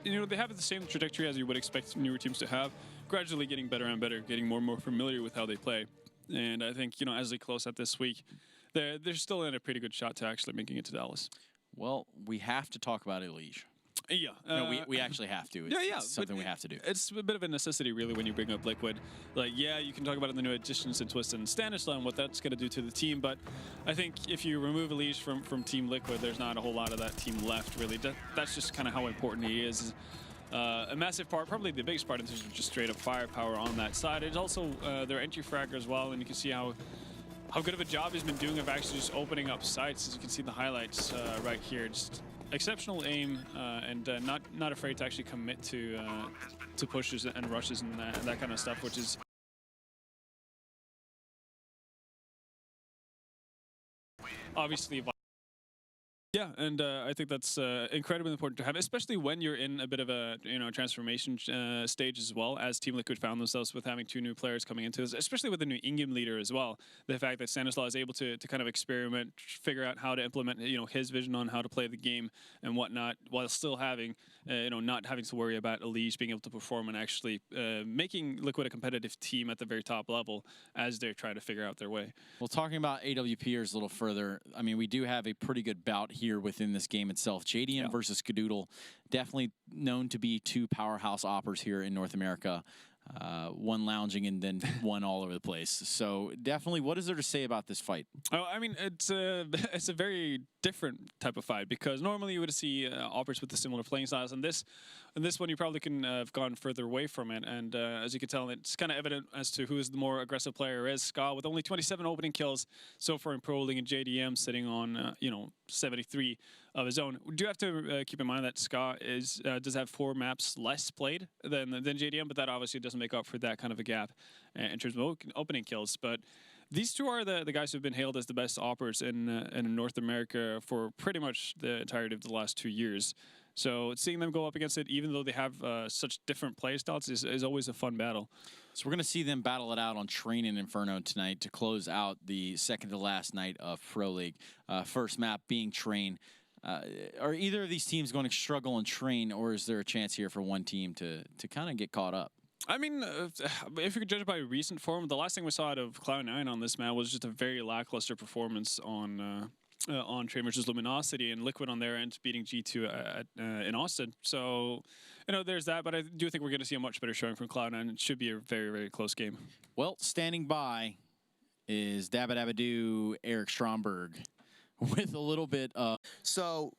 they have the same trajectory as you would expect newer teams to have, gradually getting better and better, getting more and more familiar with how they play. And I think, as they close out this week, they're still in a pretty good shot to actually making it to Dallas. Well, we have to talk about Elige. Yeah. No, we actually have to. It's something we have to do. It's a bit of a necessity, really, when you bring up Liquid. Like, yeah, you can talk about the new additions in Twist and Stanislaw and what that's going to do to the team, but I think if you remove Elige from Team Liquid, there's not a whole lot of that team left, really. That's just kind of how important he is. A massive part, probably the biggest part in terms of just straight up firepower on that side. It's also their entry fragger as well, and you can see how good of a job he's been doing of actually just opening up sites. As you can see the highlights right here. Just exceptional aim and not afraid to actually commit to pushes and rushes and that kind of stuff, which is obviously. Yeah, and I think that's incredibly important to have, especially when you're in a bit of a transformation stage as well, as Team Liquid found themselves with having 2 new players coming into this, especially with the new in-game leader as well. The fact that Stanislaw is able to kind of experiment, figure out how to implement his vision on how to play the game and whatnot, while still having not having to worry about Elige being able to perform and actually making Liquid a competitive team at the very top level as they're trying to figure out their way. Well, talking about AWPers a little further, I mean, we do have a pretty good bout here within this game itself. JDM versus Skadoodle, definitely known to be 2 powerhouse oppers here in North America. One lounging and then one all over the place. So definitely, what is there to say about this fight? Oh, I mean, it's a very different type of fight, because normally you would see oppers with the similar playing styles, and this one you probably can have gone further away from it. And as you can tell, it's kind of evident as to who is the more aggressive player is. Csgo with only 27 opening kills so far in Pro League, and JDM sitting on 73 of his own. We do have to keep in mind that Csgo does have 4 maps less played than JDM, but that obviously doesn't make up for that kind of a gap in terms of opening kills. But these 2 are the guys who have been hailed as the best oppers in North America for pretty much the entirety of the last 2 years. So seeing them go up against it, even though they have such different play styles, is always a fun battle. So we're going to see them battle it out on Train and Inferno tonight to close out the second to last night of Pro League. First map being Train. Are either of these teams going to struggle and Train, or is there a chance here for one team to kind of get caught up? I mean, if you could judge by recent form, the last thing we saw out of Cloud9 on this map was just a very lackluster performance on Train versus Luminosity, and Liquid on their end beating G2 in Austin. So, there's that, but I do think we're going to see a much better showing from Cloud9. It should be a very, very close game. Well, standing by is Dabba Eric Stromberg with a little bit of... So,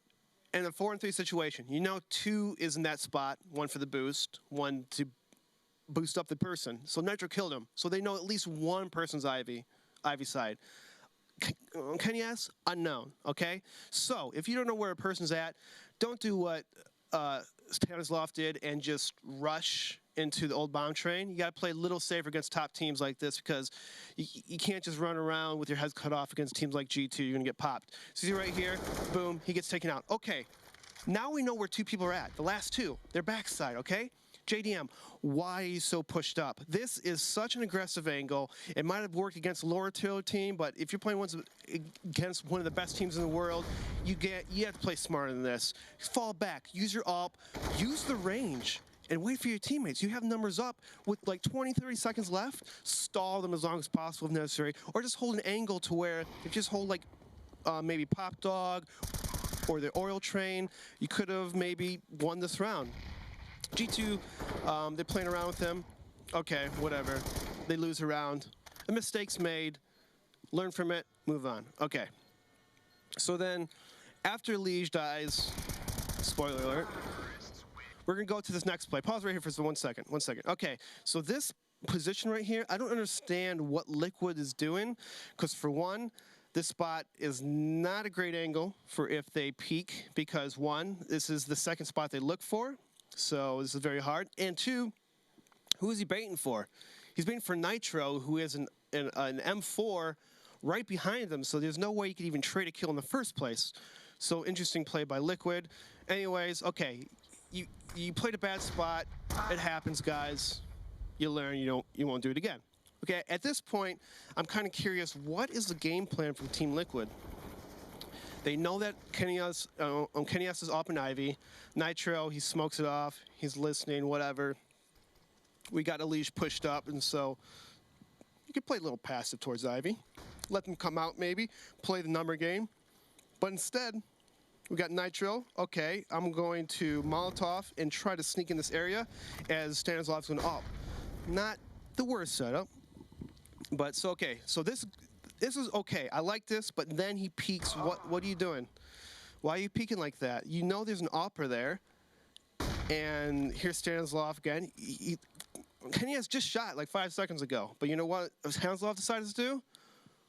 in a 4-3 situation, 2 is in that spot, 1 for the boost, 1 to boost up the person. So Nitro killed him. So they know at least 1 person's Ivy side. Can you ask? Unknown, okay? So if you don't know where a person's at, don't do what Stanislav did and just rush into the old bomb train. You got to play a little safer against top teams like this, because you can't just run around with your head cut off against teams like G2. You're going to get popped. See right here? Boom. He gets taken out. Okay. Now we know where 2 people are at. The last 2. They're backside, okay? JDM, why are you so pushed up? This is such an aggressive angle. It might have worked against a lower tier team, but if you're playing against one of the best teams in the world, you have to play smarter than this. Fall back, use your AWP, use the range, and wait for your teammates. You have numbers up with like 20, 30 seconds left. Stall them as long as possible if necessary, or just hold an angle to where if you just hold like maybe Pop Dog or the oil train, you could have maybe won this round. G2, they're playing around with him. Okay, whatever. They lose a round. A mistake's made. Learn from it. Move on. Okay. So then, after Elige dies, spoiler alert, we're going to go to this next play. Pause right here for 1 second. 1 second. Okay, so this position right here, I don't understand what Liquid is doing, because for one, this spot is not a great angle for if they peek, because 1, this is the second spot they look for. So this is very hard. And 2, who is he baiting for? He's baiting for Nitro, who is an M4 right behind them. So there's no way you could even trade a kill in the first place. So interesting play by Liquid. Anyways, okay, you played a bad spot. It happens, guys. You learn. You won't do it again. Okay. At this point, I'm kind of curious. What is the game plan from Team Liquid? They know that Kenny S is up in Ivy. Nitro, he smokes it off. He's listening, whatever. We got Elige pushed up, and so you could play a little passive towards Ivy. Let them come out maybe, play the number game. But instead, we got Nitro. Okay, I'm going to Molotov and try to sneak in this area as Stanislav's going up. Not the worst setup, but so okay. So this is okay. I like this, but then he peeks. What are you doing? Why are you peeking like that? You know there's an upper there. And here's Stanislav again. Kenny has just shot like 5 seconds ago. But you know what Stanislav decided to do?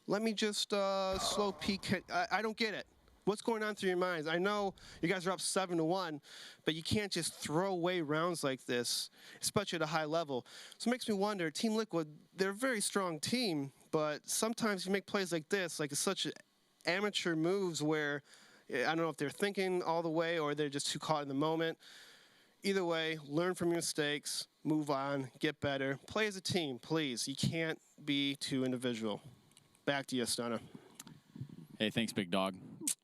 Let me just slow peek. I don't get it. What's going on through your minds? I know you guys are up 7-1, but you can't just throw away rounds like this, especially at a high level. So it makes me wonder, Team Liquid, they're a very strong team, but sometimes you make plays like this, like it's such amateur moves where I don't know if they're thinking all the way or they're just too caught in the moment. Either way, learn from your mistakes, move on, get better. Play as a team, please. You can't be too individual. Back to you, Stunna. Hey, thanks, big dog.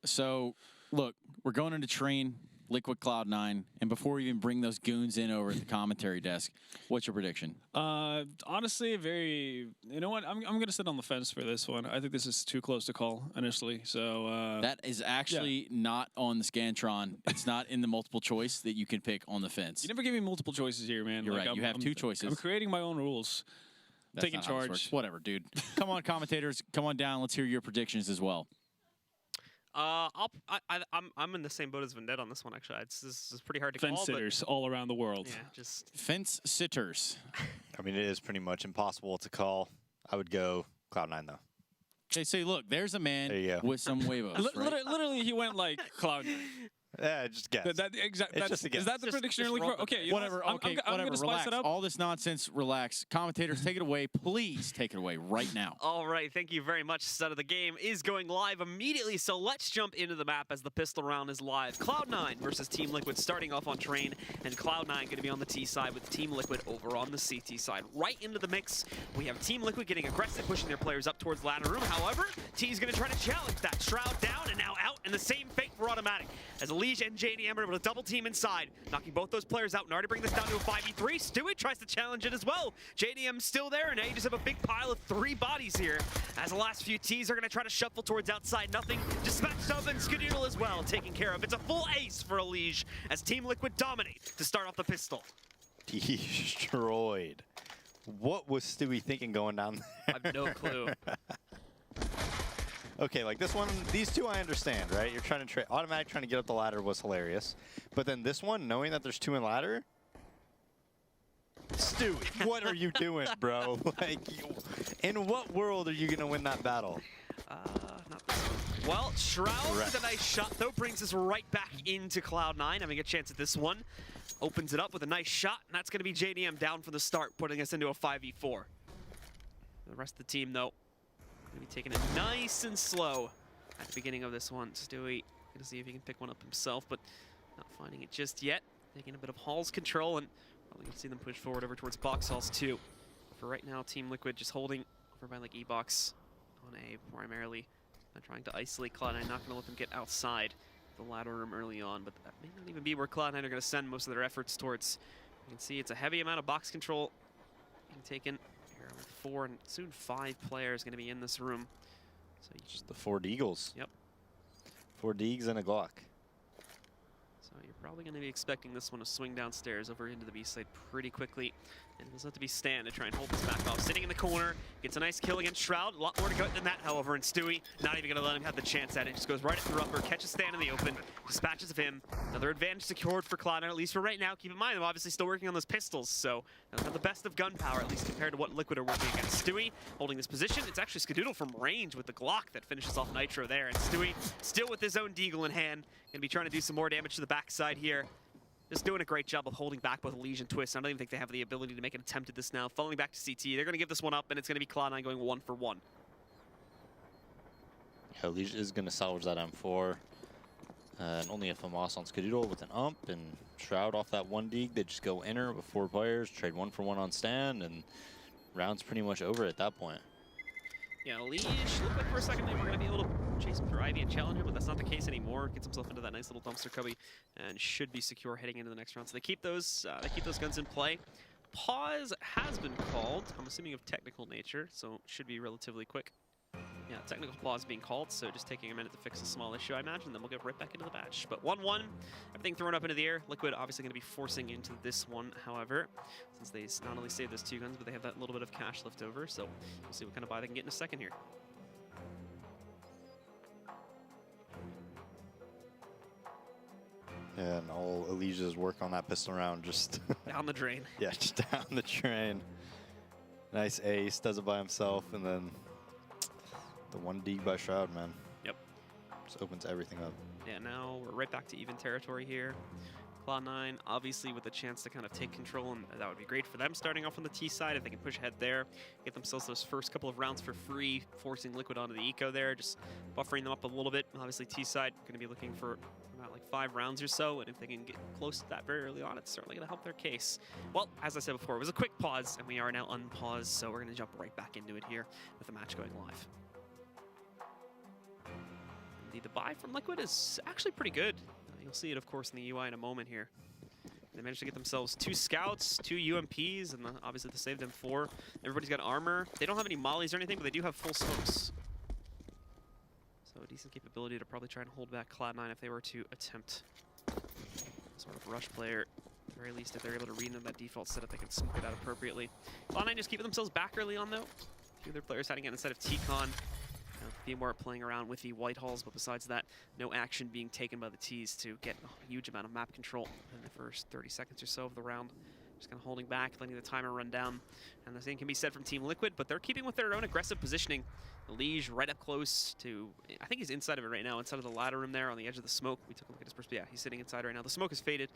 So, look, we're going into train Liquid Cloud9, and before we even bring those goons in over at the commentary desk, what's your prediction? Honestly, you know what? I'm going to sit on the fence for this one. I think this is too close to call initially. So that is actually not on the Scantron. It's not in the multiple choice that you can pick on the fence. You never give me multiple choices here, man. You're right. You have two choices. I'm creating my own rules. That's taking charge. Whatever, dude. Come on, commentators. Come on down. Let's hear your predictions as well. I'm in the same boat as Vendetta on this one. Actually, this is pretty hard to call. Fence sitters all around the world. Yeah, just fence sitters. I mean, it is pretty much impossible to call. I would go Cloud9 though. They say, look, there's a man with some huevos. Right? Literally, he went like Cloud. Yeah, just guess. Just a guess. Is that the prediction? Okay, whatever. I'm gonna relax. spice it up. All this nonsense, relax. Commentators, take it away. Please take it away right now. All right, thank you very much. Start of the game is going live immediately, so let's jump into the map as the pistol round is live. Cloud9 versus Team Liquid starting off on train, and Cloud9 going to be on the T side with Team Liquid over on the CT side. Right into the mix, we have Team Liquid getting aggressive, pushing their players up towards ladder room. However, T's going to try to challenge that. Shroud down and now out, and the same fate for Automatic as Elige and JDM are able to double team inside, knocking both those players out and already bring this down to a 5v3. Stewie tries to challenge it as well. JDM's still there, and now you just have a big pile of 3 bodies here as the last few T's are going to try to shuffle towards outside. Nothing dispatched up, and Skadoodle as well taken care of. It's a full ace for Elige as Team Liquid dominate to start off the pistol. Destroyed. What was Stewie thinking going down there? I have no clue. Okay, like this one, these two I understand, right? You're trying to Automatic trying to get up the ladder was hilarious. But then this one, knowing that there's 2 in ladder, Stewie, what are you doing, bro? Like, in what world are you going to win that battle? Not this one. Well, Shroud with a nice shot, though, brings us right back into Cloud9, having a chance at this one. Opens it up with a nice shot, and that's going to be JDM down from the start, putting us into a 5v4. The rest of the team, though, going to be taking it nice and slow at the beginning of this one. Stewie going to see if he can pick one up himself, but not finding it just yet. Taking a bit of Hall's control, and probably going to see them push forward over towards Box Halls too. For right now, Team Liquid just holding over by like E-Box on A primarily. Trying to isolate Cloud9, not going to let them get outside the ladder room early on, but that may not even be where Cloud9 are going to send most of their efforts towards. You can see it's a heavy amount of box control being taken. With 4 and soon 5 players going to be in this room. So just the 4 Deagles. Yep. 4 Deags and a Glock. So you're probably going to be expecting this one to swing downstairs over into the B side pretty quickly. And it does have to be Stan to try and hold this back off. Sitting in the corner, gets a nice kill against Shroud. A lot more to go than that, however, and Stewie not even going to let him have the chance at it. Just goes right at the rubber, catches Stan in the open, dispatches of him. Another advantage secured for Cloud9, at least for right now. Keep in mind, they're obviously still working on those pistols, so they don't have the best of gunpowder, at least compared to what Liquid are working against. Stewie holding this position. It's actually Skadoodle from range with the Glock that finishes off Nitro there, and Stewie still with his own Deagle in hand. Going to be trying to do some more damage to the backside here. Just doing a great job of holding back both Elige and Twist. I don't even think they have the ability to make an attempt at this now. Falling back to CT. They're going to give this one up, and it's going to be Cloud9 going 1 for 1. Yeah, Elige is going to salvage that M4. And only a FAMAS on Skadoodle with an ump and Shroud off that 1 Deag. They just go inner with 4 players, trade 1 for 1 on stand, and round's pretty much over at that point. Yeah, Elige looked like for a second they were going to be able to chase him through. Ivy and challenge him, but that's not the case anymore. Gets himself into that nice little dumpster cubby and should be secure heading into the next round. So they keep those guns in play. Pause has been called, I'm assuming of technical nature, so should be relatively quick. Yeah, technical pause being called, so just taking a minute to fix a small issue, I imagine, then we'll get right back into the match. But 1-1, everything thrown up into the air. Liquid obviously going to be forcing into this one, however, since they not only saved those 2 guns, but they have that little bit of cash left over, so we'll see what kind of buy they can get in a second here. Yeah, and all Elijah's work on that pistol round just Down the drain. yeah, just down the drain. Nice ace, does it by himself, and then the 1 dig by Shroud, man. Yep. Just opens everything up. Yeah, now we're right back to even territory here. Cloud9, obviously with a chance to kind of take control, and that would be great for them starting off on the T side if they can push ahead there, get themselves those first couple of rounds for free, forcing Liquid onto the eco there, just buffering them up a little bit. Obviously T side going to be looking for about like 5 rounds or so, and if they can get close to that very early on, it's certainly going to help their case. Well, as I said before, it was a quick pause, and we are now unpaused, so we're going to jump right back into it here with the match going live. The buy from Liquid is actually pretty good. You'll see it, of course, in the UI in a moment here. They managed to get themselves 2 scouts, 2 UMPs, and obviously they saved them 4. Everybody's got armor. They don't have any mollies or anything, but they do have full smokes. So a decent capability to probably try and hold back Cloud9 if they were to attempt sort of rush player. At the very least, if they're able to read into that default setup, they can smoke it out appropriately. Cloud9 just keeping themselves back early on, though. A few of their players hiding out inside of T-Con. VMware playing around with the white halls, but besides that, no action being taken by the Ts to get a huge amount of map control in the first 30 seconds or so of the round. Just kind of holding back, letting the timer run down. And the same can be said from Team Liquid, but they're keeping with their own aggressive positioning. Lige right up close to, I think he's inside of it right now, inside of the ladder room there on the edge of the smoke. We took a look at his perspective. Yeah, he's sitting inside right now. The smoke is faded,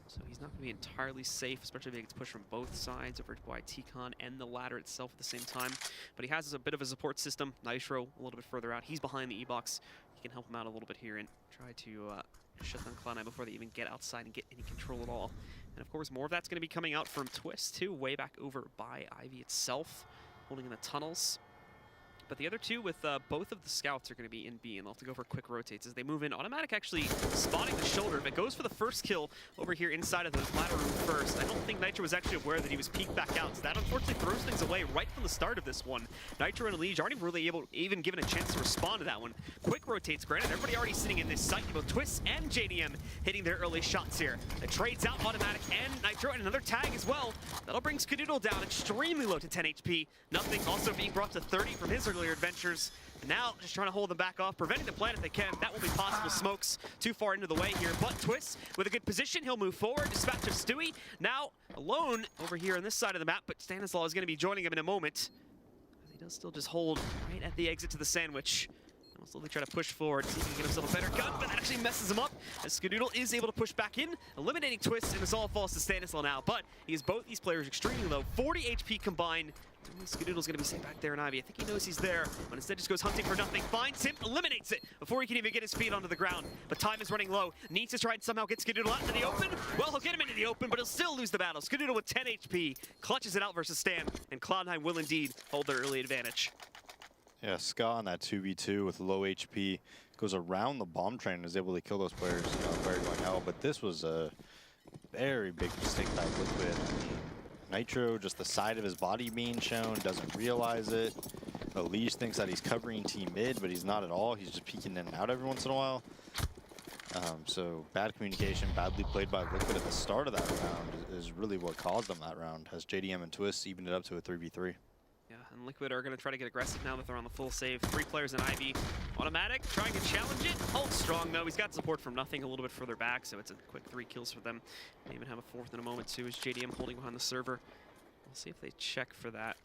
so he's not going to be entirely safe, especially if he gets pushed from both sides over by T-Con and the ladder itself at the same time. But he has a bit of a support system. Nitro a little bit further out. He's behind the E-box. He can help him out a little bit here and try to shut down Cloud9 before they even get outside and get any control at all. And of course, more of that's going to be coming out from Twist too, way back over by Ivy itself, holding in the tunnels. But the other 2 with both of the scouts are going to be in B, and they'll have to go for quick rotates as they move in. Automatic actually spotting the shoulder, but goes for the first kill over here inside of the ladder room first. I don't think Nitro was actually aware that he was peeked back out, so that unfortunately throws things away right from the start of this one. Nitro and Lige aren't even really even given a chance to respond to that one. Quick rotates, granted, everybody already sitting in this site. Both Twist and JDM hitting their early shots here. It trades out Automatic and Nitro, and another tag as well. That'll bring Skadoodle down extremely low to 10 HP. Nothing also being brought to 30 from his earlier adventures. Now, just trying to hold them back off, preventing the plan if they can. That will be possible. Smokes too far into the way here, but Twist with a good position. He'll move forward, dispatch of Stewie. Now, alone over here on this side of the map, but Stanislaw is going to be joining him in a moment. He does still just hold right at the exit to the sandwich. He'll slowly try to push forward, see if he can get himself a better gun, but that actually messes him up as Skadoodle is able to push back in, eliminating Twist, and this all falls to Stanislaw now. But he has both these players extremely low, 40 HP combined. Skadoodle's going to be safe back there in Ivy. I think he knows he's there, but instead just goes hunting for nothing. Finds him, eliminates it before he can even get his feet onto the ground. But time is running low. Needs to try and somehow get Skadoodle out into the open. Well, he'll get him into the open, but he'll still lose the battle. Skadoodle with 10 HP clutches it out versus Stan, and Cloud9 will indeed hold their early advantage. Yeah, Ska on that 2v2 with low HP goes around the bomb train and is able to kill those players, player going out. But this was a very big mistake by Liquid. Nitro, just the side of his body being shown, doesn't realize it. Lige thinks that he's covering team mid, but he's not at all. He's just peeking in and out every once in a while. So bad communication, badly played by Liquid at the start of that round is really what caused them that round, as JDM and Twist evened it up to a 3v3. Yeah, and Liquid are going to try to get aggressive now that they're on the full save. 3 players in Ivy. Automatic, trying to challenge it. Holds strong, though. He's got support from nothing a little bit further back, so it's a quick 3 kills for them. May even have a 4th in a moment, too, as JDM holding behind the server. We'll see if they check for that.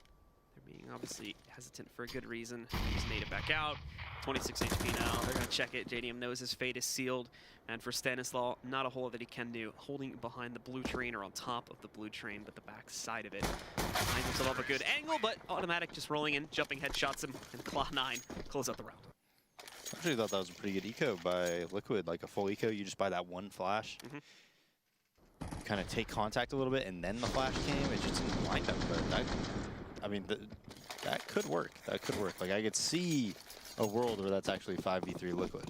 They're being obviously hesitant for a good reason. Just made it back out. 26 HP now. They're going to check it. JDM knows his fate is sealed. And for Stanislaw, not a whole lot that he can do. Holding behind the blue train, or on top of the blue train, but the back side of it. Finds himself up a good angle, but Automatic just rolling in, jumping headshots him, and Cloud9 close out the round. I actually thought that was a pretty good eco by Liquid, like a full eco. You just buy that one flash, kind of take contact a little bit, and then the flash came. It just didn't wind up, but that, I mean, that could work. That could work. Like, I could see a world where that's actually 5v3 Liquid.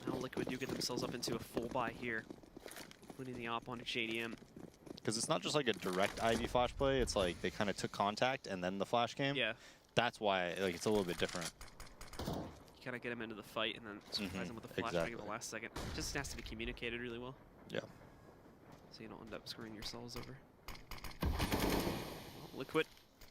Now Liquid do get themselves up into a full buy here, including the op onto JDM. Because it's not just like a direct Ivy flash play, it's like they kind of took contact and then the flash came. Yeah. That's why like it's a little bit different. You kind of get him into the fight and then surprise him with the flash bang at the last second. Just has to be communicated really well. Yeah. So you don't end up screwing yourselves over. Well, Liquid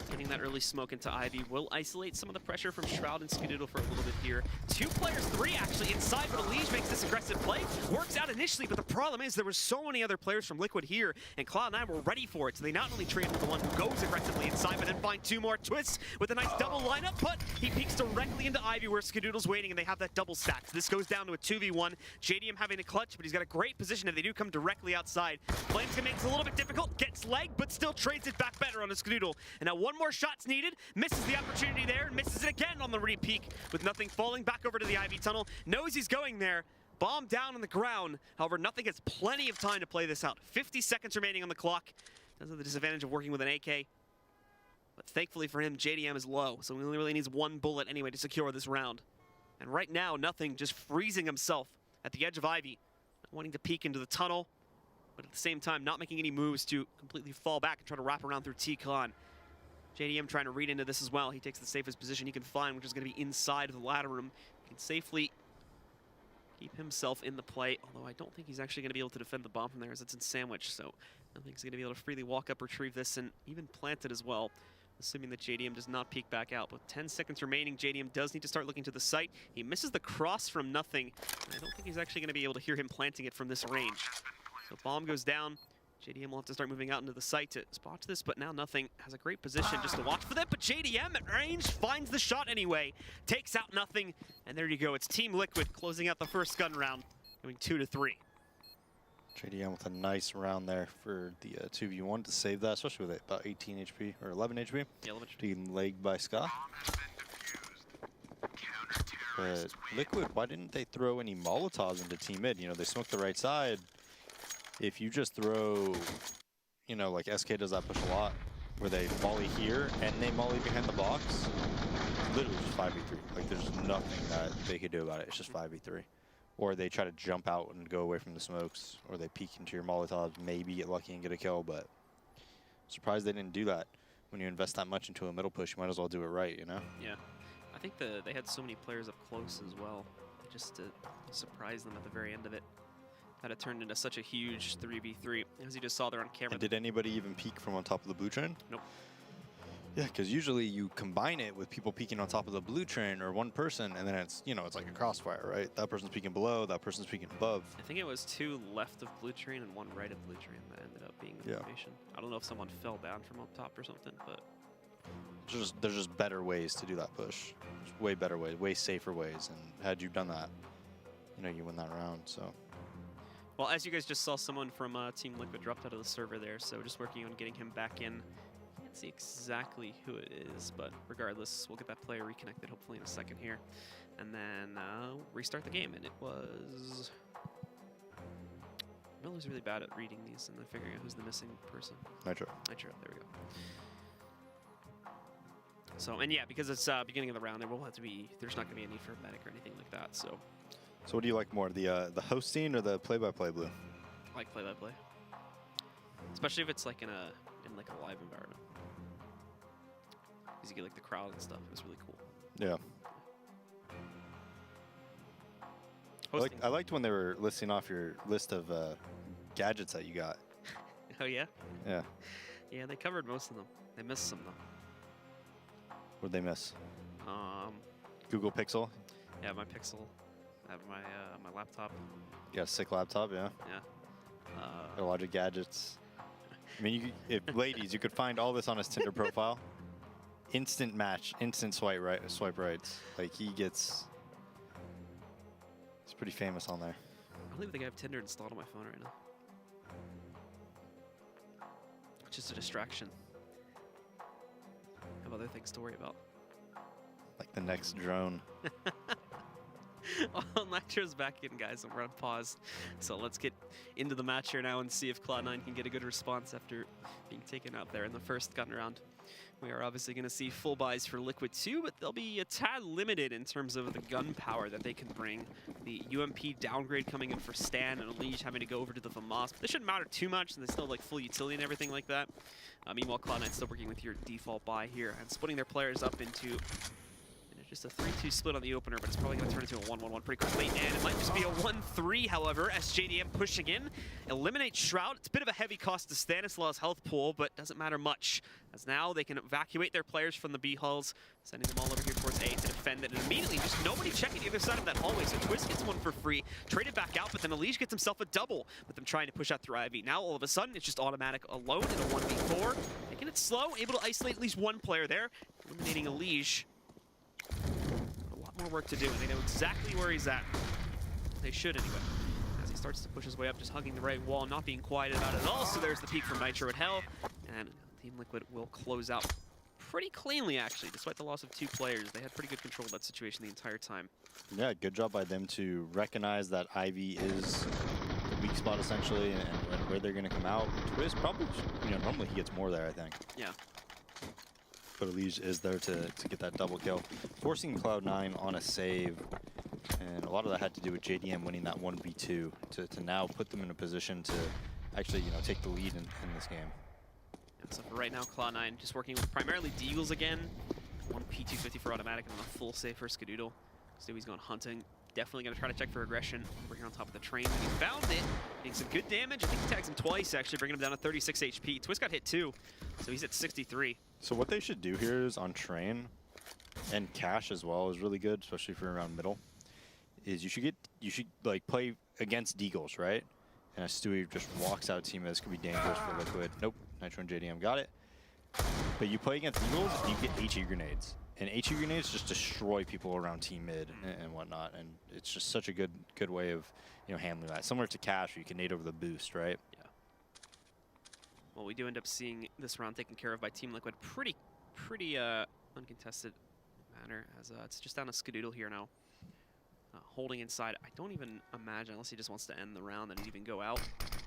getting that early smoke into Ivy will isolate some of the pressure from Shroud and Skadoodle for a little bit here. 2 players, 3 actually inside, but Elige makes this aggressive play. Works out initially, but the problem is there were so many other players from Liquid here, and Cloud9 were ready for it. So they not only trade for the one who goes aggressively inside, but then find 2 more twists with a nice double lineup, but he peeks directly into Ivy where Skadoodle's waiting, and they have that double stack. So this goes down to a 2v1. JDM having a clutch, but he's got a great position if they do come directly outside. Flames can make this a little bit difficult, gets leg, but still trades it back better on a Skadoodle. And now 1 more shot's needed. Misses the opportunity there and misses it again on the re-peek with Nothing falling back over to the Ivy tunnel. Knows he's going there. Bomb down on the ground. However, Nothing has plenty of time to play this out. 50 seconds remaining on the clock. Does have the disadvantage of working with an AK. But thankfully for him, JDM is low, so he only really needs 1 bullet anyway to secure this round. And right now, Nothing just freezing himself at the edge of Ivy, not wanting to peek into the tunnel, but at the same time not making any moves to completely fall back and try to wrap around through T-Con. JDM trying to read into this as well. He takes the safest position he can find, which is going to be inside of the ladder room. He can safely keep himself in the play, although I don't think he's actually going to be able to defend the bomb from there as it's in sandwich, so I don't think he's going to be able to freely walk up, retrieve this, and even plant it as well, assuming that JDM does not peek back out. With 10 seconds remaining, JDM does need to start looking to the site. He misses the cross from Nothing, and I don't think he's actually going to be able to hear him planting it from this range. So bomb goes down. JDM will have to start moving out into the site to spot this, but now Nothing has a great position just to watch for them. But JDM at range finds the shot anyway, takes out Nothing, and there you go. It's Team Liquid closing out the first gun round, going 2-3. JDM with a nice round there for the 2v1 to save that, especially with about 18 HP or 11 HP. Yeah, 11 HP. Being legged by Ska. But Liquid, why didn't they throw any Molotovs into team mid? You know, they smoked the right side. If you just throw, you know, like SK does that push a lot, where they molly here and they molly behind the box, literally just 5v3. Like there's nothing that they could do about it. It's just 5v3. Or they try to jump out and go away from the smokes, or they peek into your Molotovs, maybe get lucky and get a kill, but surprised they didn't do that. When you invest that much into a middle push, you might as well do it right, you know? Yeah. I think they had so many players up close as well, just to surprise them at the very end of it. That it turned into such a huge 3v3, as you just saw there on camera. And did anybody even peek from on top of the blue train? Nope. Yeah, because usually you combine it with people peeking on top of the blue train or one person, and then it's, you know, it's like a crossfire, right? That person's peeking below, that person's peeking above. I think it was 2 left of blue train and 1 right of blue train that ended up being the formation. I don't know if someone fell down from up top or something, but There's just better ways to do that push. Just way better ways, way safer ways. And had you done that, you know, you win that round, so. well, as you guys just saw, someone from Team Liquid dropped out of the server there, so just working on getting him back in. Can't see exactly who it is, but regardless, we'll get that player reconnected hopefully in a second here. And then restart the game, and it was... Miller's really bad at reading these and then figuring out who's the missing person. Nitro. Nitro, there we go. So, and yeah, because it's beginning of the round, there's not going to be a need for a medic or anything like that, so... So what do you like more, the hosting or the play-by-play blue? I like play-by-play. Especially if it's like in a live environment. Because you get like the crowd and stuff. It's really cool. Yeah. I liked when they were listing off your list of gadgets that you got. Oh yeah? Yeah. Yeah, they covered most of them. They missed some though. What'd they miss? Google Pixel? Yeah, my Pixel. I have my laptop. You got a sick laptop, yeah? Yeah. Got a lot of gadgets. I mean, ladies, you could find all this on his Tinder profile. Instant match, instant swipe rights. Like he's pretty famous on there. I don't even think I have Tinder installed on my phone right now. It's just a distraction. I have other things to worry about. Like the next drone. Well, Nitro's back in, guys, and we're on pause. So let's get into the match here now and see if Cloud9 can get a good response after being taken out there in the first gun round. We are obviously going to see full buys for Liquid 2, but they'll be a tad limited in terms of the gun power that they can bring. The UMP downgrade coming in for Stan and Elige having to go over to the FAMAS. But this shouldn't matter too much, and they still have like full utility and everything like that. Meanwhile, Cloud9 still working with your default buy here and splitting their players up into just a 3-2 split on the opener, but it's probably going to turn into a 1-1-1 pretty quickly. And it might just be a 1-3, however, as JDM pushing in. Eliminates Shroud. It's a bit of a heavy cost to Stanislaus' health pool, but doesn't matter much, as now they can evacuate their players from the B hulls, sending them all over here towards A to defend it. And immediately, just nobody checking the other side of that hallway. So Twist gets one for free, traded back out, but then Elige gets himself a double with them trying to push out through Ivy. Now, all of a sudden, it's just automatic alone in a 1v4. Taking it slow, able to isolate at least one player there, eliminating Elige. More work to do, and they know exactly where he's at. They should anyway. As he starts to push his way up, just hugging the right wall, not being quiet about it at all. So there's the peek from Nitro at Hell, and Team Liquid will close out pretty cleanly, actually, despite the loss of 2 players. They had pretty good control of that situation the entire time. Yeah, good job by them to recognize that Ivy is the weak spot essentially, and where they're going to come out. Twist probably, normally he gets more there, I think. Yeah. But Elige is there to get that double kill, forcing Cloud9 on a save. And a lot of that had to do with JDM winning that 1v2 to now put them in a position to actually, take the lead in this game. And so for right now, Cloud9 just working with primarily Deagles again. 1 P250 for automatic and then a full save for Skadoodle. So he's going hunting. Definitely going to try to check for aggression over here on top of the train. He found it, getting some good damage. I think he tags him twice, actually, bringing him down to 36 HP. Twist got hit too, so he's at 63. So what they should do here is on train, and Cash as well is really good, especially for around middle, is you should like play against Deagles, right? And as Stewie just walks out team, this could be dangerous for Liquid. Nope, Nitro and JDM got it. But you play against Deagles, and you get HE grenades. And HE grenades just destroy people around team mid and whatnot. And it's just such a good way of handling that. Similar to Cash, where you can nade over the boost, right? Yeah. Well, we do end up seeing this round taken care of by Team Liquid pretty uncontested manner, as it's just down to Skadoodle here now. Holding inside. I don't even imagine, unless he just wants to end the round, that he'd even go out.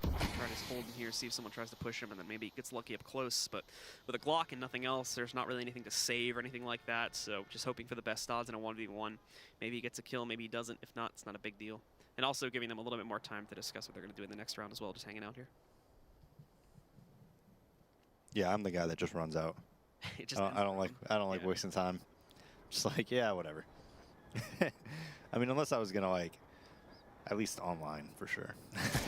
Try to just hold in here, see if someone tries to push him, and then maybe he gets lucky up close. But with a Glock and nothing else, there's not really anything to save or anything like that. So just hoping for the best odds in a 1v1. Maybe he gets a kill, maybe he doesn't. If not, it's not a big deal. And also giving them a little bit more time to discuss what they're going to do in the next round as well, just hanging out here. Yeah, I'm the guy that just runs out. I don't like wasting time. Just like, yeah, whatever. I mean, unless I was gonna at least online for sure.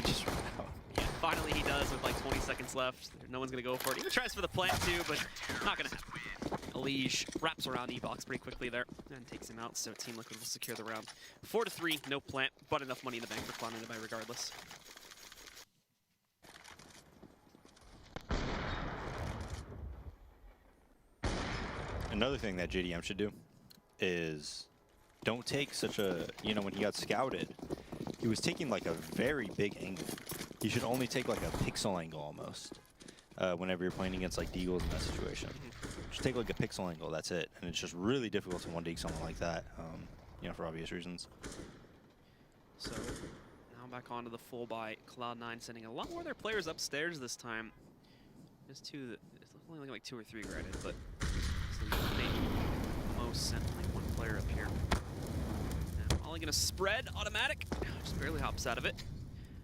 Just run out. Yeah, finally he does with like 20 seconds left. No one's gonna go for it. Even tries for the plant too, but not gonna happen. Elige wraps around E-Box pretty quickly there and takes him out, so Team Liquid will secure the round. 4-3, no plant, but enough money in the bank for Cloud9 to buy regardless. Another thing that JDM should do is don't take such a, when he got scouted, he was taking like a very big angle. He should only take like a pixel angle almost whenever you're playing against like Deagles in that situation. Just take like a pixel angle, that's it. And it's just really difficult to one-dig someone like that, for obvious reasons. So now back onto the full buy. Cloud9 sending a lot more of their players upstairs this time. There's only looking like 2 or 3 granted, but most sent only 1 player up here. And Molly gonna spread automatic. Just barely hops out of it.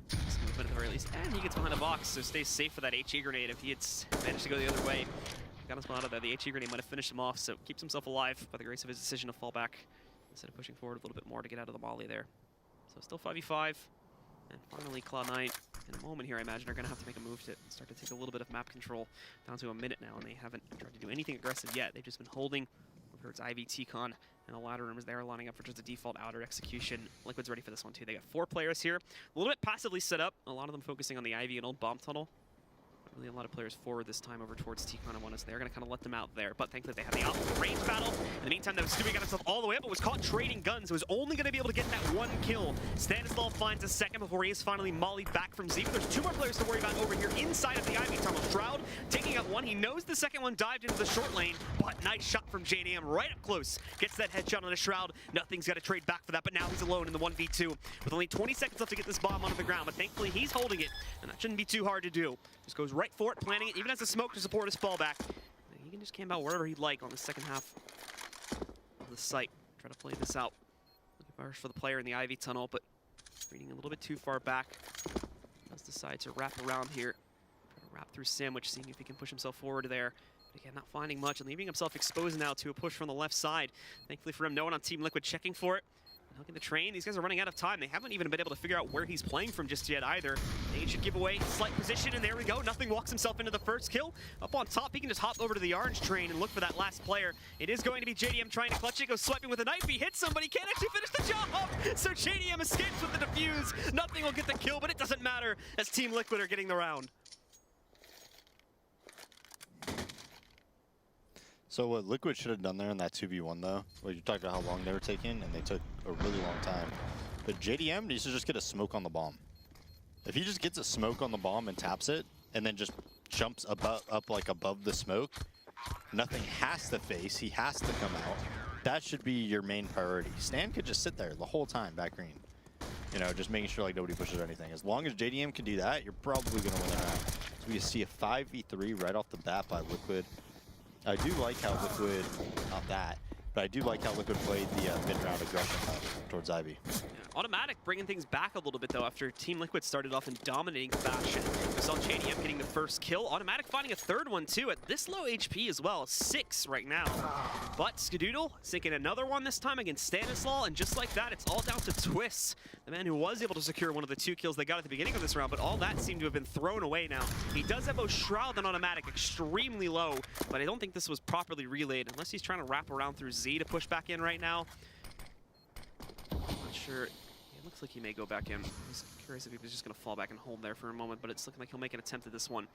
Just movement at the very least. And he gets behind the box, so stays safe for that HE grenade. If he had managed to go the other way, got him out of there. The HE grenade might have finished him off, so keeps himself alive by the grace of his decision to fall back instead of pushing forward a little bit more to get out of the Molly there. So still 5v5. And finally, Cloud9, in a moment here, I imagine, are going to have to make a move to start to take a little bit of map control down to a minute now, and they haven't tried to do anything aggressive yet. They've just been holding over towards Ivy, T-Con, and the ladder room is there, lining up for just a default outer execution. Liquid's ready for this one, too. They got 4 players here, a little bit passively set up, a lot of them focusing on the Ivy and old bomb tunnel. Really a lot of players forward this time over towards T-Con and They're going to kind of let them out there, but thankfully they had the optimal range battle. In the meantime, though, Stewie got himself all the way up, but was caught trading guns, so was only going to be able to get that one kill. Stanislav finds a second before he is finally mollied back from Z, but there's two more players to worry about over here inside of the Ivy tunnel. Shroud taking out one. He knows the second one dived into the short lane, but nice shot from JDM right up close. Gets that headshot on the Shroud. Nothing's got to trade back for that, but now he's alone in the 1v2 with only 20 seconds left to get this bomb onto the ground, but thankfully he's holding it, and that shouldn't be too hard to do. Just goes right for it, planting it, even has a smoke to support his fallback. He can just camp out wherever he'd like on the second half of the site. Try to play this out. Looking first for the player in the Ivy tunnel, but reading a little bit too far back. Does decide to wrap around here. Try to wrap through Sandwich, seeing if he can push himself forward there. But again, not finding much and leaving himself exposed now to a push from the left side. Thankfully for him, no one on Team Liquid checking for it. Hooking the train. These guys are running out of time. They haven't even been able to figure out where he's playing from just yet either. They should give away slight position, and there we go. Nothing walks himself into the first kill. Up on top, he can just hop over to the orange train and look for that last player. It is going to be JDM trying to clutch it. Goes swiping with a knife. He hits somebody. Can't actually finish the job. So JDM escapes with the defuse. Nothing will get the kill, but it doesn't matter as Team Liquid are getting the round. So what Liquid should have done there in that 2v1 though, where you talked about how long they were taking, and they took a really long time. But JDM needs to just get a smoke on the bomb. If he just gets a smoke on the bomb and taps it, and then just jumps up like above the smoke, nothing has to face, he has to come out. That should be your main priority. Stan could just sit there the whole time back green. You know, just making sure like nobody pushes or anything. As long as JDM can do that, you're probably gonna win the round. So we see a 5v3 right off the bat by Liquid. I do like how Liquid, not that, but I do like how Liquid played the mid-round aggression towards Ivy. Yeah. Automatic bringing things back a little bit though after Team Liquid started off in dominating fashion. We saw JDM getting the first kill. Automatic finding a third one too at this low HP as well. 6 right now. But Skadoodle sinking another one this time against Stanislaw, and just like that, it's all down to Twists, the man who was able to secure one of the 2 kills they got at the beginning of this round, but all that seemed to have been thrown away now. He does have both Shroud and Automatic extremely low, but I don't think this was properly relayed unless he's trying to wrap around through Z to push back in right now. Not sure. It looks like he may go back in. I was curious if he was just going to fall back and hold there for a moment, but it's looking like he'll make an attempt at this one.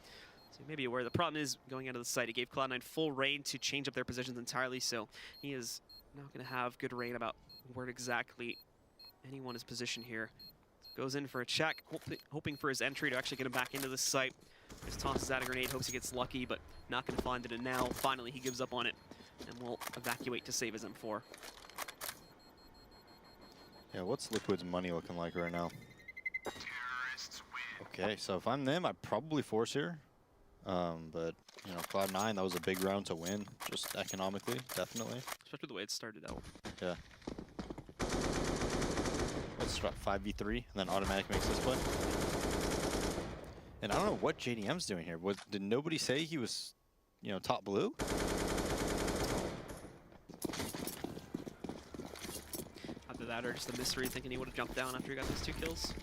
So you may be aware the problem is going out of the site. He gave Cloud9 full reign to change up their positions entirely, so he is not going to have good reign about where exactly anyone is positioned here. So goes in for a check, hoping for his entry to actually get him back into the site. Just tosses out a grenade, hopes he gets lucky, but not going to find it, and now finally he gives up on it and will evacuate to save his M4. Yeah, what's Liquid's money looking like right now? Okay, so if I'm them, I'd probably force here. But, you know, Cloud9, that was a big round to win, just economically, definitely. Especially the way it started out. Yeah. Let's try 5v3, and then Automatic makes this play. And I don't know what JDM's doing here. Did nobody say he was, you know, top blue? Either that or just a mystery, thinking he would have jumped down after he got those 2 kills.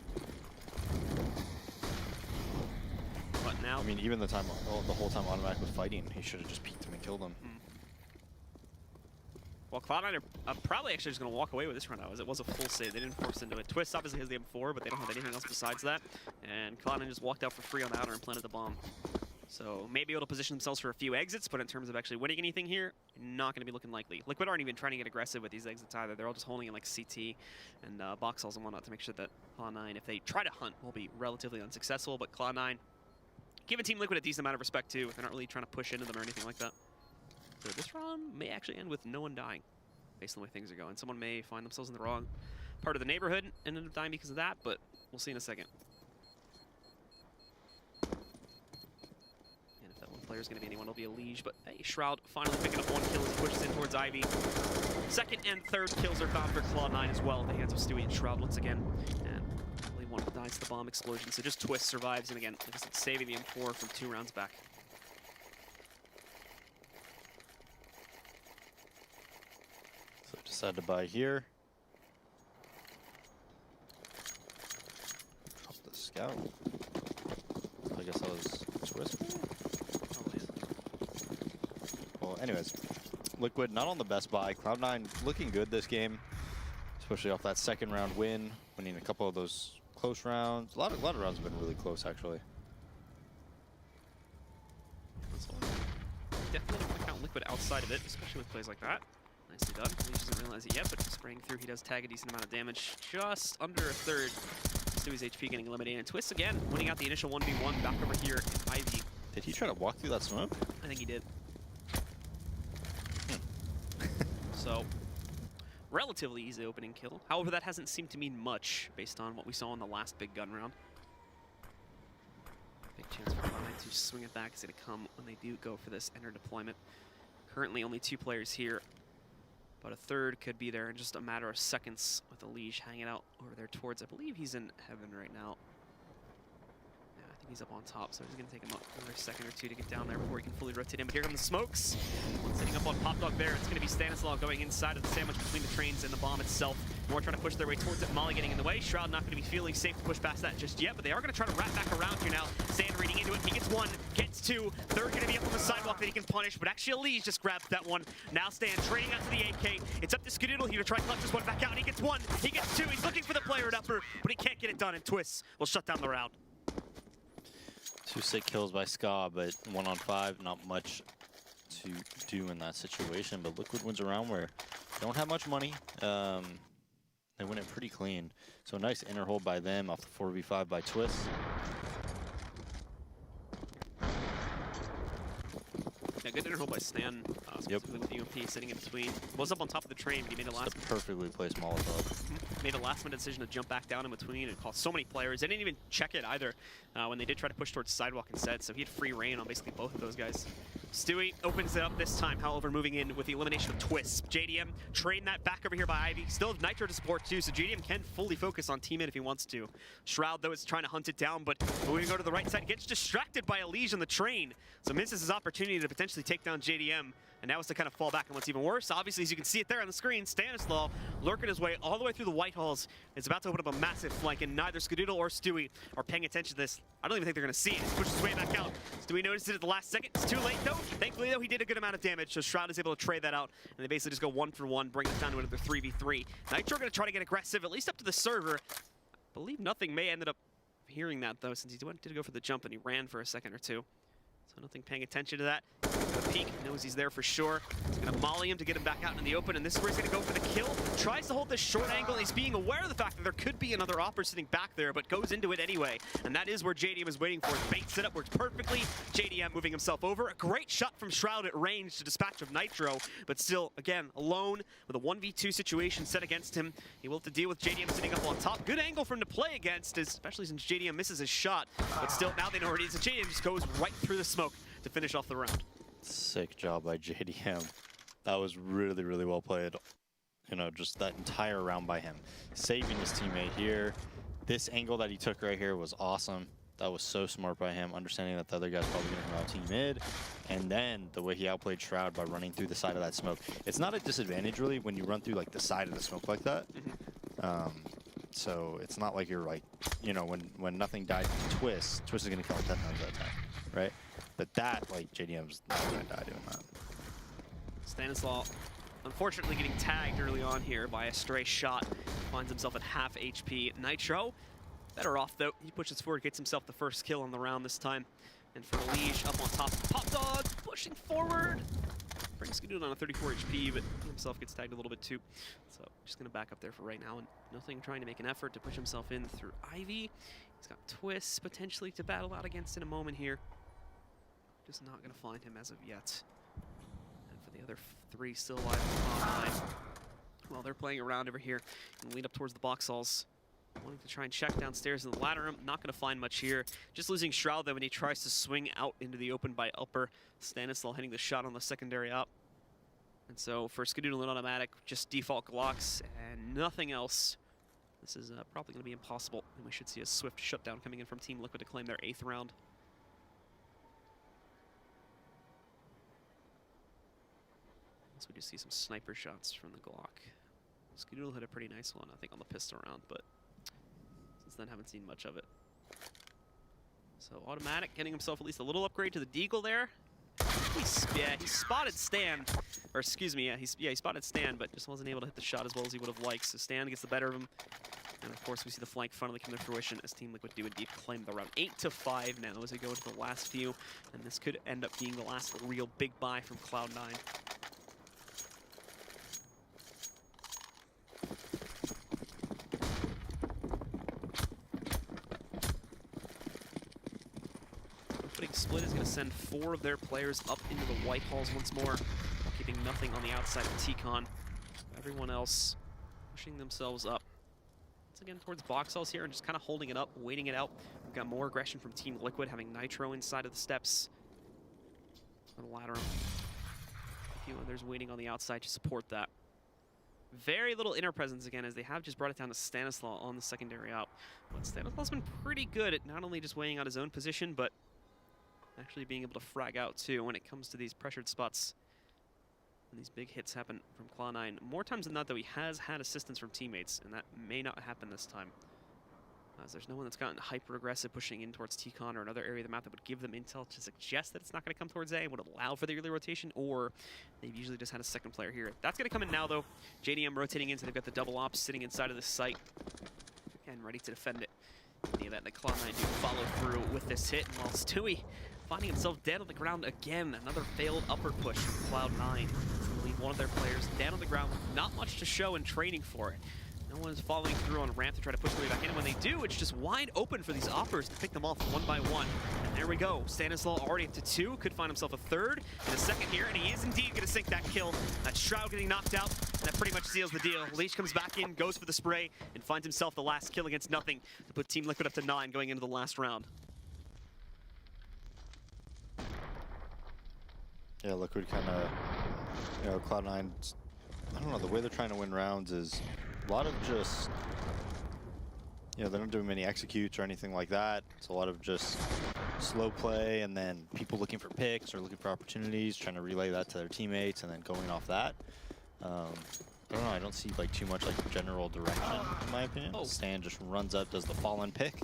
But now, I mean, even the whole time Automatic was fighting, he should have just peeked him and killed him. well, Cloud9 are probably actually just going to walk away with this run out, as it was a full save. They didn't force into it. Twist obviously has the M4, but they don't have anything else besides that. And Cloud9 just walked out for free on the outer and planted the bomb. So maybe able to position themselves for a few exits, but in terms of actually winning anything here, not going to be looking likely. Liquid aren't even trying to get aggressive with these exits either. They're all just holding in like CT and box halls and whatnot to make sure that Cloud9, if they try to hunt, will be relatively unsuccessful. But Cloud9, giving Team Liquid a decent amount of respect too. They're not really trying to push into them or anything like that. So this round may actually end with no one dying, based on the way things are going. Someone may find themselves in the wrong part of the neighborhood and end up dying because of that, but we'll see in a second. And if that one player is going to be anyone, it'll be a Liege. But hey, Shroud finally picking up 1 kill as he pushes in towards Ivy. Second and third kills are found for Cloud9 as well at the hands of Stewie and Shroud once again. And only one dies to the bomb explosion, so just Twist survives. And again, like I said, saving the M4 from 2 rounds back. So decided to buy here. Drop the scout. I guess that was Twist. Well, anyways, Liquid not on the best buy. Cloud9 looking good this game, especially off that second round win, winning a couple of those close rounds. A lot of rounds have been really close actually. definitely don't want to count Liquid outside of it, especially with plays like that. Nicely done. He doesn't realize it yet, but spraying through, he does tag a decent amount of damage. Just under a third. Stewie's HP getting eliminated. And Twist again, winning out the initial 1v1 back over here in Ivy. Did he try to walk through that smoke? I think he did. So, relatively easy opening kill. However, that hasn't seemed to mean much based on what we saw in the last big gun round. Big chance for Cloud9 to swing it back is going to come when they do go for this enter deployment. Currently only 2 players here, but a third could be there in just a matter of seconds with Elige hanging out over there towards, I believe he's in heaven right now. Yeah, I think he's up on top, so he's going to take him up another second or 2 to get down there before he can fully rotate in. But here come the smokes. One sitting up on Pop Dog there. It's going to be Stanislaw going inside of the sandwich between the trains and the bomb itself. More trying to push their way towards it. Molly getting in the way. Shroud not going to be feeling safe to push past that just yet, but they are going to try to wrap back around here now. Sand reading into it. He gets 1, gets 2. Third going to be up on the sidewalk that he can punish, but actually Elige just grabs that one. Now Stan trading out to the AK. It's up to Skadoodle here to try to clutch this one back out. And he gets 1, he gets 2. He's looking for the player at upper, but he can't get it done, and Twist will shut down the round. 2 sick kills by Ska, but 1 on 5, not much to do in that situation. But Liquid wins a round where they don't have much money. They win it pretty clean. So nice inner hold by them off the 4v5 by Twist. Yeah, good inner hold by Stan, specifically with UMP sitting in between. Was up on top of the train, but he made a last Perfectly placed Molotov. made a last-minute decision to jump back down in between and call so many players. They didn't even check it either when they did try to push towards sidewalk instead, so he had free reign on basically both of those guys. Stewie opens it up this time, however, moving in with the elimination of Twist. JDM trained that back over here by Ivy. Still have Nitro to support too, so JDM can fully focus on teammate if he wants to. Shroud, though, is trying to hunt it down, but moving to go to the right side, gets distracted by Elige on the train, so misses his opportunity to potentially take down JDM. And now it's to kind of fall back, and what's even worse, obviously, as you can see it there on the screen, Stanislaw lurking his way all the way through the White Halls. Is about to open up a massive flank, and neither Skadoodle or Stewie are paying attention to this. I don't even think they're going to see it. He pushes his way back out. Stewie noticed it at the last second. It's too late, though. Thankfully, though, he did a good amount of damage, so Shroud is able to trade that out, and they basically just go 1 for 1, bring it down to another 3v3. Nitro going to try to get aggressive, at least up to the server. I believe Nothing may ended up hearing that, though, since he did go for the jump, and he ran for a second or 2. So Nothing paying attention to that. The peek, knows he's there for sure. He's going to molly him to get him back out in the open, and this is where he's going to go for the kill. Tries to hold this short angle, and he's being aware of the fact that there could be another opper sitting back there, but goes into it anyway. And that is where JDM is waiting for. Baits it up, works perfectly. JDM moving himself over. A great shot from Shroud at range to dispatch of Nitro, but still, again, alone with a 1v2 situation set against him. He will have to deal with JDM sitting up on top. Good angle for him to play against, especially since JDM misses his shot. But still, now they know where it is, and JDM just goes right through the smoke to finish off the round. Sick job by JDM. That was really, really well played. You know, just that entire round by him. Saving his teammate here. This angle that he took right here was awesome. That was so smart by him, understanding that the other guy's probably going to come out team mid. And then the way he outplayed Shroud by running through the side of that smoke. It's not a disadvantage, really, when you run through like the side of the smoke like that. So it's not like you're like, you know, when Nothing dies to Twist is going to kill 10 times at a time, right? But that, like, JDM's not going to die doing that. Stanislaw, unfortunately, getting tagged early on here by a stray shot. Finds himself at half HP. Nitro, better off, though. He pushes forward, gets himself the first kill on the round this time. And for Elige, up on top, Pop Dog, pushing forward. Brings Skadoodle on a 34 HP, but he himself gets tagged a little bit, too. So, just going to back up there for right now. And Nothing trying to make an effort to push himself in through Ivy. He's got Twists, potentially, to battle out against in a moment here. Just not going to find him as of yet. And for the other 3 still alive online, well, they're playing around over here and lead up towards the box halls. Wanting to try and check downstairs in the ladder room. Not going to find much here. Just losing Shroud, though, when he tries to swing out into the open by upper. Stanislaw hitting the shot on the secondary up. And so for Skadoodle and automatic, just default Glocks and nothing else. This is probably going to be impossible. And we should see a swift shutdown coming in from Team Liquid to claim their 8th round. We do see some sniper shots from the Glock. Skadoodle hit a pretty nice one, I think, on the pistol round, but since then haven't seen much of it. So automatic getting himself at least a little upgrade to the Deagle there. He spotted Stan, or excuse me, he spotted Stan, but just wasn't able to hit the shot as well as he would have liked. So Stan gets the better of him. And of course, we see the flank finally come to fruition as Team Liquid do indeed claim the round. 8-5 now as we go into the last few, and this could end up being the last real big buy from Cloud9. Opening split is going to send 4 of their players up into the white halls once more, keeping nothing on the outside of T-Con. Everyone else pushing themselves up. Again towards box halls here and just kind of holding it up, waiting it out. We've got more aggression from Team Liquid, having Nitro inside of the steps on the ladder. A few others waiting on the outside to support that. Very little inner presence again, as they have just brought it down to Stanislaw on the secondary out. But Stanislaw's been pretty good at not only just weighing out his own position, but actually being able to frag out too when it comes to these pressured spots. And these big hits happen from Cloud9. More times than not, though, he has had assistance from teammates, and that may not happen this time. As there's no one that's gotten hyper-aggressive pushing in towards T-Con or another area of the map that would give them intel to suggest that it's not going to come towards A and would allow for the early rotation, or they've usually just had a second player here. That's going to come in now, though. JDM rotating in, so they've got the double ops sitting inside of the site and ready to defend it. The event that Cloud9 do follow through with this hit, and while Stewie finding himself dead on the ground again, another failed upward push from Cloud9. Leave one of their players down on the ground with not much to show in training for it. No one's following through on ramp to try to push their way back in, and when they do, it's just wide open for these oppers to pick them off one by one. And there we go. Stanislaw already up to 2, could find himself a third in a second here, and he is indeed going to sink that kill. That Shroud getting knocked out, and that pretty much seals the deal. Leash comes back in, goes for the spray, and finds himself the last kill against nothing to put Team Liquid up to 9 going into the last round. Yeah, Liquid kind of, you know, Cloud9, I don't know, the way they're trying to win rounds is a lot of just, you know, they're not doing many executes or anything like that. It's a lot of just slow play and then people looking for picks or looking for opportunities, trying to relay that to their teammates and then going off that. I don't know, I don't see like too much like general direction in my opinion. Oh. Stan just runs up, does the fallen pick.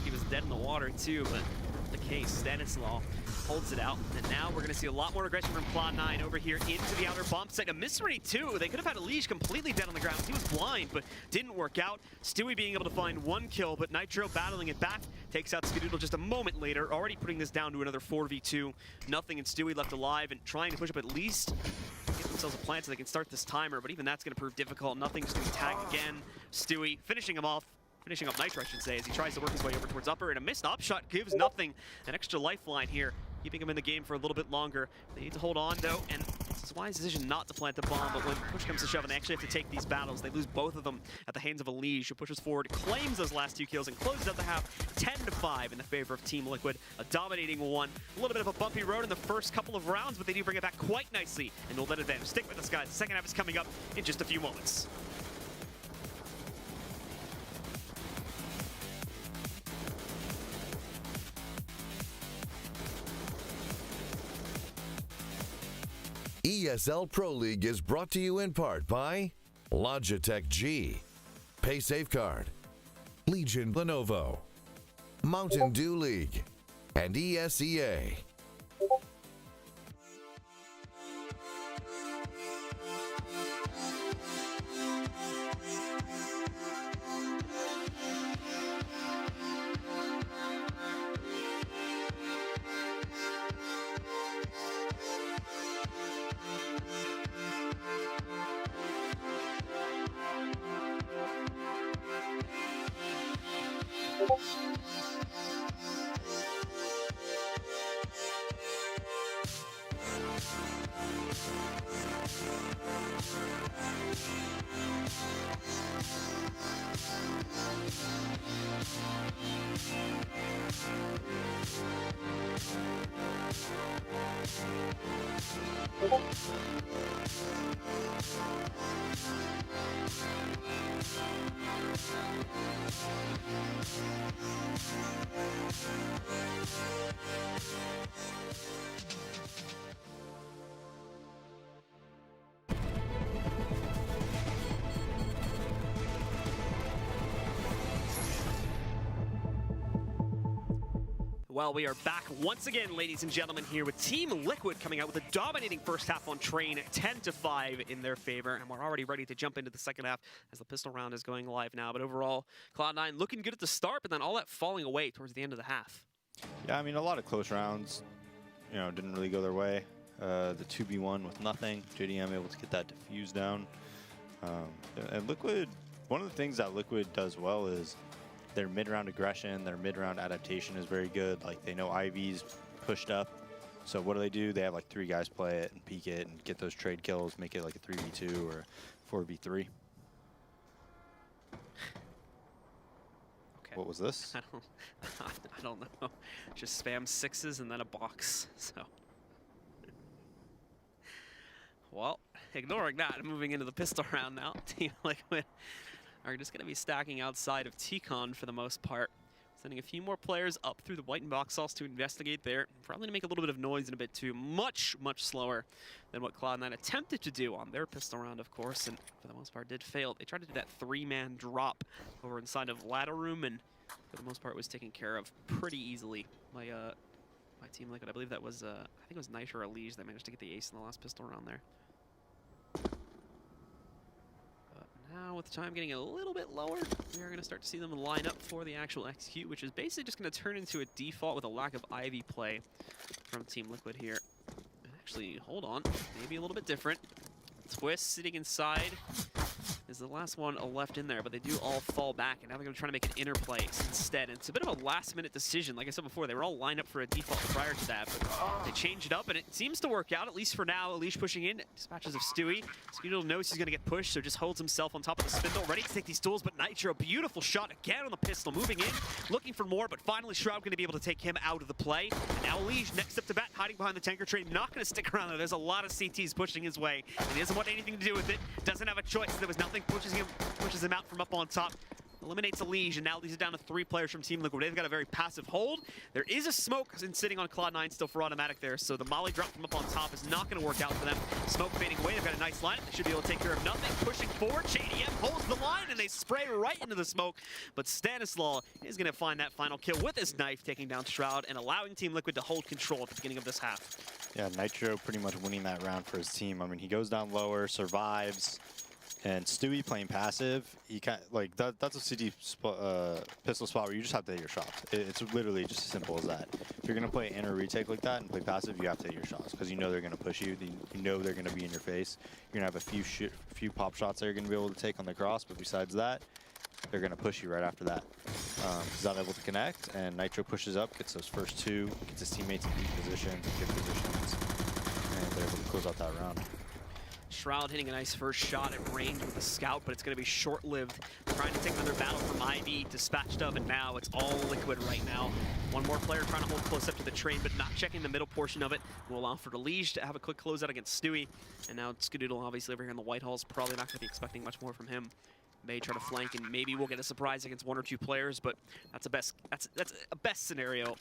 He was dead in the water too, but not the case. Stanislaw holds it out, and now we're going to see a lot more aggression from Cloud9 over here into the outer bomb site. A mystery too. They could have had a Leash completely dead on the ground. He was blind, but didn't work out. Stewie being able to find 1 kill, but Nitro battling it back. Takes out Skadoodle just a moment later, already putting this down to another 4v2. Nothing, and Stewie left alive and trying to push up at least get themselves a plant so they can start this timer, but even that's going to prove difficult. Nothing, just going to tag again. Stewie finishing him off. Finishing up Nitro, I should say, as he tries to work his way over towards upper, and a missed up shot gives nothing. An extra lifeline here, keeping him in the game for a little bit longer. They need to hold on, though, and it's a wise decision not to plant the bomb, but when push comes to shove and they actually have to take these battles, they lose both of them at the hands of a Liege, who pushes forward, claims those last 2 kills, and closes out the half 10-5 in the favor of Team Liquid. A dominating one. A little bit of a bumpy road in the first couple of rounds, but they do bring it back quite nicely, and will let advantage. Stick with us, guys. The second half is coming up in just a few moments. ESL Pro League is brought to you in part by Logitech G, Pay Safeguard, Legion Lenovo, Mountain Dew League, and ESEA. Well, we are back once again, ladies and gentlemen, here with Team Liquid coming out with a dominating first half on Train, 10-5 in their favor, and we're already ready to jump into the second half as the pistol round is going live now. But overall, Cloud9 looking good at the start, but then all that falling away towards the end of the half. Yeah, I mean, a lot of close rounds, you know, didn't really go their way. The 2v1 with nothing, JDM able to get that defuse down. And Liquid, one of the things that Liquid does well is their mid-round aggression, their mid-round adaptation is very good. Like, they know Ivy's pushed up. So what do? They have like 3 guys play it and peek it and get those trade kills, make it like a 3v2 or 4v3. Okay. What was this? I don't know. Just spam 6s and then a box, so. Well, ignoring that, moving into the pistol round now. Team Liquid are just going to be stacking outside of T-Con for the most part. Sending a few more players up through the white and box sauce to investigate there. Probably to make a little bit of noise and a bit too much slower than what Cloud9 attempted to do on their pistol round, of course, and for the most part did fail. They tried to do that 3-man drop over inside of ladder room, and for the most part was taken care of pretty easily by Team Liquid. I believe that was, I think it was Nitro or Liege that managed to get the ace in the last pistol round there. Now, with time getting a little bit lower, we are going to start to see them line up for the actual execute, which is basically just going to turn into a default with a lack of Ivy play from Team Liquid here. And actually, hold on, maybe a little bit different. Twist sitting inside is the last one left in there, but they do all fall back, and now they're going to try to make an interplay instead. And it's a bit of a last-minute decision. Like I said before, they were all lined up for a default prior to that, but they changed it up, and it seems to work out, at least for now. Elish pushing in, dispatches of Stewie. Skeetle knows he's going to get pushed, so just holds himself on top of the spindle, ready to take these duels, but Nitro, beautiful shot again on the pistol, moving in, looking for more, but finally Shroud going to be able to take him out of the play. And now Elish, next up to bat, hiding behind the tanker train, not going to stick around there. There's a lot of CTs pushing his way, and he doesn't want anything to do with it, doesn't have a choice. There was nothing pushes him out from up on top. Eliminates Elish, and now leaves it down to 3 players from Team Liquid. They've got a very passive hold. There is a smoke sitting on Cloud9 still for automatic there, so the molly drop from up on top is not going to work out for them. Smoke fading away. They've got a nice lineup. They should be able to take care of nothing. Pushing forward, JDM holds the line, and they spray right into the smoke. But Stanislaw is going to find that final kill with his knife, taking down Shroud and allowing Team Liquid to hold control at the beginning of this half. Yeah, Nitro pretty much winning that round for his team. I mean, he goes down lower, survives. And Stewie playing passive, he like that's a CT pistol spot where you just have to hit your shots. It's literally just as simple as that. If you're gonna play in or retake like that and play passive, you have to hit your shots because you know they're gonna push you. You know they're gonna be in your face. You're gonna have a few pop shots that you're gonna be able to take on the cross, but besides that, they're gonna push you right after that. He's not able to connect, and Nitro pushes up, gets those first 2, gets his teammates in deep positions, good positions, and they're able to close out that round. Shroud hitting a nice first shot at range with a scout, but it's going to be short-lived. Trying to take another battle from Ivy, dispatched up, and now it's all Liquid right now. One more player trying to hold close up to the train, but not checking the middle portion of it. Will allow for Elish to have a quick closeout against Stewie. And now Skadoodle, obviously, over here in the White Halls, probably not going to be expecting much more from him. May try to flank, and maybe we'll get a surprise against 1 or 2 players, but that's a best scenario.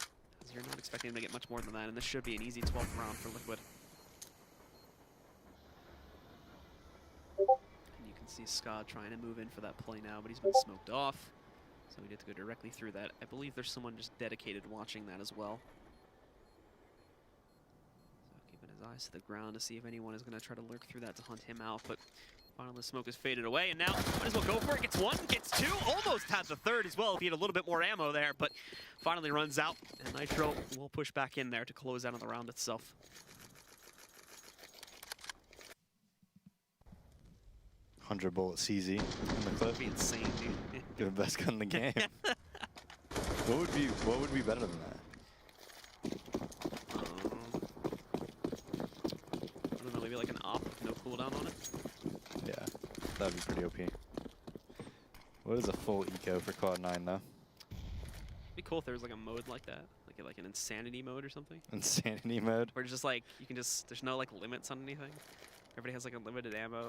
As you're not expecting him to get much more than that, and this should be an easy 12th round for Liquid. See Scott trying to move in for that play now, but he's been smoked off. So we get to go directly through that. I believe there's someone just dedicated watching that as well. So keeping his eyes to the ground to see if anyone is going to try to lurk through that to hunt him out. But finally the smoke has faded away, and now might as well go for it. Gets 1, gets 2, almost had the 3rd as well if he had a little bit more ammo there, but finally runs out. And Nitro will push back in there to close out on the round itself. 100-bullet CZ in the clip. That'd be insane, dude. You're the best gun in the game. What would be better than that? I don't know, maybe like an op with no cooldown on it? Yeah, that'd be pretty OP. What is a full eco for Cloud9 though? It'd be cool if there was like a mode like that. Like an insanity mode or something. Insanity mode? Where it's just like, you can just, there's no like limits on anything. Everybody has like unlimited ammo.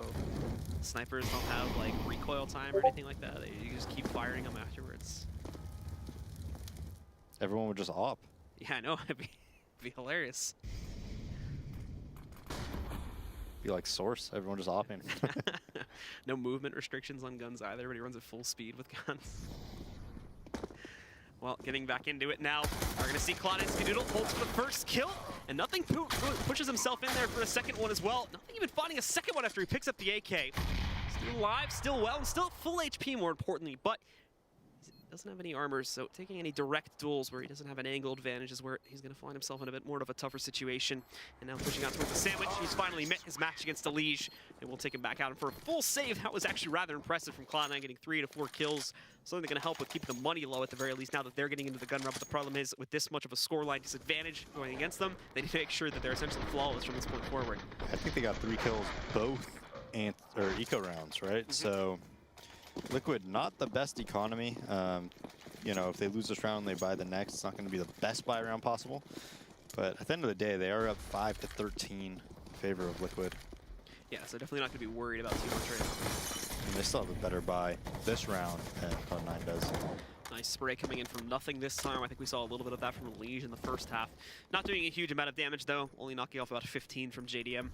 Snipers don't have like recoil time or anything like that. You just keep firing them afterwards. Everyone would just op. Yeah, I know. It'd be hilarious. Be like Source. Everyone just opping. No movement restrictions on guns either. Everybody runs at full speed with guns. Well, getting back into it now. We're going to see Cloud9 Skadoodle holds for the first kill, and nothing pushes himself in there for the second one as well. Nothing even finding a second one after he picks up the AK. Still alive, still well, and still full HP more importantly, but he doesn't have any armor, so taking any direct duels where he doesn't have an angle advantage is where he's going to find himself in a bit more of a tougher situation. And now pushing out towards the sandwich, he's finally met his match against the Liege, and we'll take him back out. And for a full save, that was actually rather impressive from Cloud9, getting 3 to 4 kills. Something that's going to help with keeping the money low at the very least now that they're getting into the gun run. But the problem is, with this much of a scoreline disadvantage going against them, they need to make sure that they're essentially flawless from this point forward. I think they got 3 kills both eco rounds, right? So Liquid, not the best economy. You know, if they lose this round, they buy the next. It's not going to be the best buy round possible. But at the end of the day, they are up 5 to 13 in favor of Liquid. Yeah, so definitely not going to be worried about too much right now. And they still have a better buy this round than Cloud9 does. Nice spray coming in from nothing this time. I think we saw a little bit of that from Liege in the first half. Not doing a huge amount of damage, though. Only knocking off about 15 from JDM. And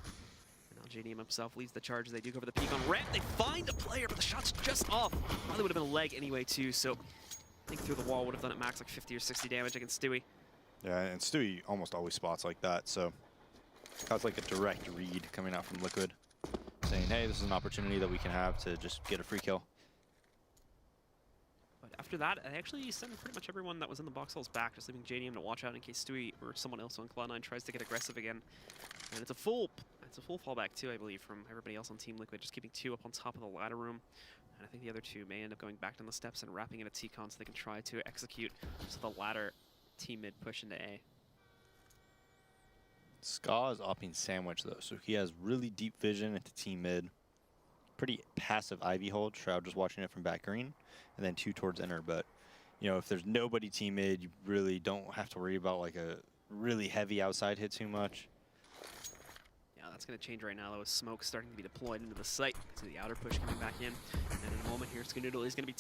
now JDM himself leads the charge. They do go for the peek on ramp. They find a player, but the shot's just off. Probably would have been a leg anyway, too. So I think through the wall would have done it max like 50 or 60 damage against Stewie. Yeah, and Stewie almost always spots like that. So that's like a direct read coming out from Liquid, saying, hey, this is an opportunity that we can have to just get a free kill. But after that, I actually sent pretty much everyone that was in the box holes back, just leaving JDM to watch out in case Stewie or someone else on Cloud9 tries to get aggressive again. And it's a full fallback too, I believe, from everybody else on Team Liquid, just keeping 2 up on top of the ladder room. And I think the other 2 may end up going back down the steps and wrapping in a T-con so they can try to execute just the ladder Team mid push into A. Csgo is opting sandwich though, so he has really deep vision into team mid. Pretty passive Ivy hold. Shroud just watching it from back green, and then 2 towards inner. But you know, if there's nobody team mid, you really don't have to worry about like a really heavy outside hit too much. Yeah, that's going to change right now though, with smoke starting to be deployed into the site. So the outer push coming back in. And in a moment here, Skadoodle is going to be